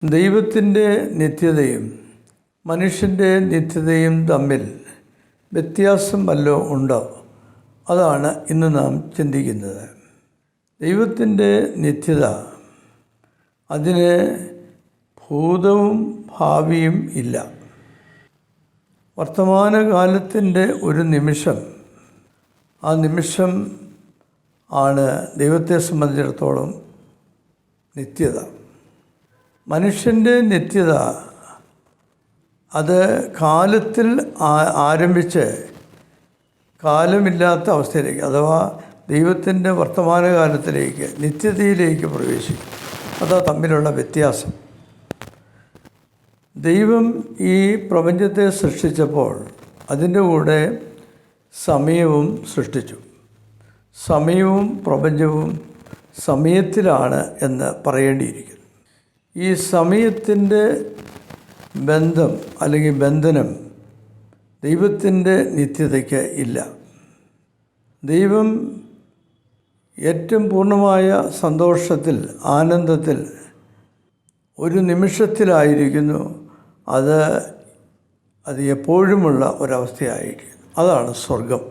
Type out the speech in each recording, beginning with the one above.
ദൈവത്തിൻ്റെ നിത്യതയും മനുഷ്യൻ്റെ നിത്യതയും തമ്മിൽ വ്യത്യാസം വല്ലതും ഉണ്ടോ? അതാണ് ഇന്ന് നാം ചിന്തിക്കുന്നത്. ദൈവത്തിൻ്റെ നിത്യത, അതിന് ഭൂതവും ഭാവിയും ഇല്ല. വർത്തമാനകാലത്തിൻ്റെ ഒരു നിമിഷം, ആ നിമിഷം ആണ് ദൈവത്തെ സംബന്ധിച്ചിടത്തോളം നിത്യത. മനുഷ്യൻ്റെ നിത്യത അത് കാലത്തിൽ ആരംഭിച്ച് കാലമില്ലാത്ത അവസ്ഥയിലേക്ക്, അഥവാ ദൈവത്തിൻ്റെ വർത്തമാനകാലത്തിലേക്ക്, നിത്യതയിലേക്ക് പ്രവേശിക്കും. അതാ തമ്മിലുള്ള വ്യത്യാസം. ദൈവം ഈ പ്രപഞ്ചത്തെ സൃഷ്ടിച്ചപ്പോൾ അതിൻ്റെ കൂടെ സമയവും സൃഷ്ടിച്ചു. സമയവും പ്രപഞ്ചവും സമയത്തിലാണ് എന്ന് പറയേണ്ടിയിരിക്കുന്നു. ഈ സമയത്തിൻ്റെ ബന്ധം അല്ലെങ്കിൽ ബന്ധനം ദൈവത്തിൻ്റെ നിത്യതയ്ക്ക് ഇല്ല. ദൈവം ഏറ്റവും പൂർണ്ണമായ സന്തോഷത്തിൽ, ആനന്ദത്തിൽ ഒരു നിമിഷത്തിലായിരിക്കുന്നു. അത് എപ്പോഴുമുള്ള ഒരവസ്ഥയായിരിക്കുന്നു. അതാണ് സ്വർഗം.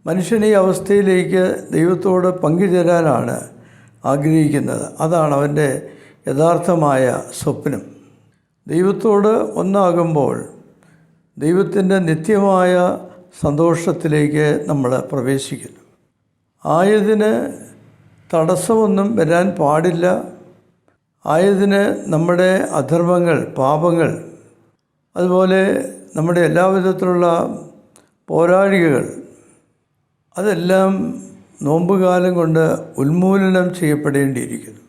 മനുഷ്യൻ ഈ അവസ്ഥയിലേക്ക് ദൈവത്തോട് പങ്കുചേരാനാണ് ആഗ്രഹിക്കുന്നത്. അതാണ് അവൻ്റെ യഥാർത്ഥമായ സ്വപ്നം. ദൈവത്തോട് ഒന്നാകുമ്പോൾ ദൈവത്തിൻ്റെ നിത്യമായ സന്തോഷത്തിലേക്ക് നമ്മൾ പ്രവേശിക്കുന്നു. ആയതിന് തടസ്സമൊന്നും വരാൻ പാടില്ല. ആയതിന് നമ്മുടെ അധർമ്മങ്ങൾ, പാപങ്ങൾ, അതുപോലെ നമ്മുടെ എല്ലാവിധത്തിലുള്ള പോരാഴികകൾ, അതെല്ലാം നോമ്പുകാലം കൊണ്ട് ഉന്മൂലനം ചെയ്യപ്പെടേണ്ടിയിരിക്കുന്നു.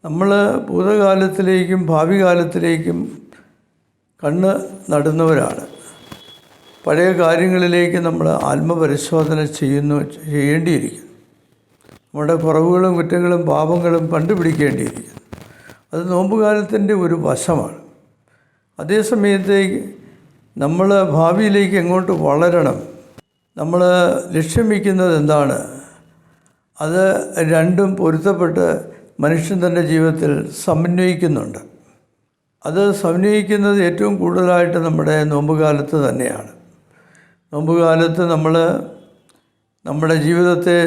നമ്മൾ ഭൂതകാലത്തിലേക്കും ഭാവി കാലത്തിലേക്കും നടുന്നവരാണ്. പഴയ കാര്യങ്ങളിലേക്ക് നമ്മൾ ആത്മപരിശോധന ചെയ്യേണ്ടിയിരിക്കുന്നു. നമ്മുടെ കുറവുകളും കുറ്റങ്ങളും പാപങ്ങളും കണ്ടുപിടിക്കേണ്ടിയിരിക്കുന്നു. അത് നോമ്പുകാലത്തിൻ്റെ ഒരു വശമാണ്. അതേസമയത്തേക്ക് നമ്മൾ ഭാവിയിലേക്ക് എങ്ങോട്ട് വളരണം, നമ്മൾ ലക്ഷ്യം വയ്ക്കുന്നത് എന്താണ്, അത് രണ്ടും പൊരുത്തപ്പെട്ട് മനുഷ്യൻ തൻ്റെ ജീവിതത്തിൽ സമന്വയിക്കുന്നുണ്ട്. അത് സമന്വയിക്കുന്നത് ഏറ്റവും കൂടുതലായിട്ട് നമ്മുടെ നോമ്പുകാലത്ത് തന്നെയാണ്. നോമ്പുകാലത്ത് നമ്മൾ നമ്മുടെ ജീവിതത്തെ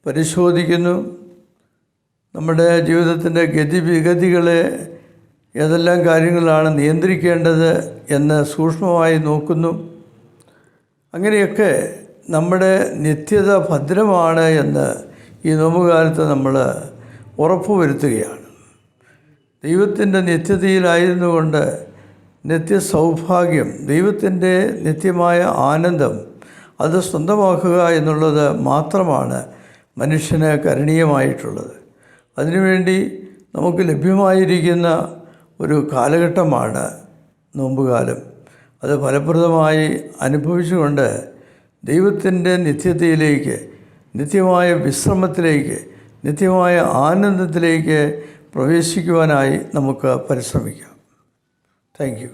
പരിശോധിക്കുന്നു. നമ്മുടെ ജീവിതത്തിൻ്റെ ഗതിവിഗതികളെ, ഏതെല്ലാം കാര്യങ്ങളാണ് നിയന്ത്രിക്കേണ്ടത് എന്ന് സൂക്ഷ്മമായി നോക്കുന്നു. അങ്ങനെയൊക്കെ നമ്മുടെ നിത്യത ഭദ്രമാണ് എന്ന് ഈ നോമ്പുകാലത്ത് നമ്മൾ ഉറപ്പുവരുത്തുകയാണ്. ദൈവത്തിൻ്റെ നിത്യതയിലായിരുന്നു കൊണ്ട് നിത്യസൗഭാഗ്യം, ദൈവത്തിൻ്റെ നിത്യമായ ആനന്ദം അത് സ്വന്തമാക്കുക എന്നുള്ളത് മാത്രമാണ് മനുഷ്യന് കരണീയമായിട്ടുള്ളത്. അതിനുവേണ്ടി നമുക്ക് ലഭ്യമായിരിക്കുന്ന ഒരു കാലഘട്ടമാണ് നോമ്പുകാലം. അത് ഫലപ്രദമായി അനുഭവിച്ചുകൊണ്ട് ദൈവത്തിൻ്റെ നിത്യതയിലേക്ക്, നിത്യമായ വിശ്രമത്തിലേക്ക്, നിത്യമായ ആനന്ദത്തിലേക്ക് പ്രവേശിക്കുവാനായി നമുക്ക് പരിശ്രമിക്കാം. Thank U.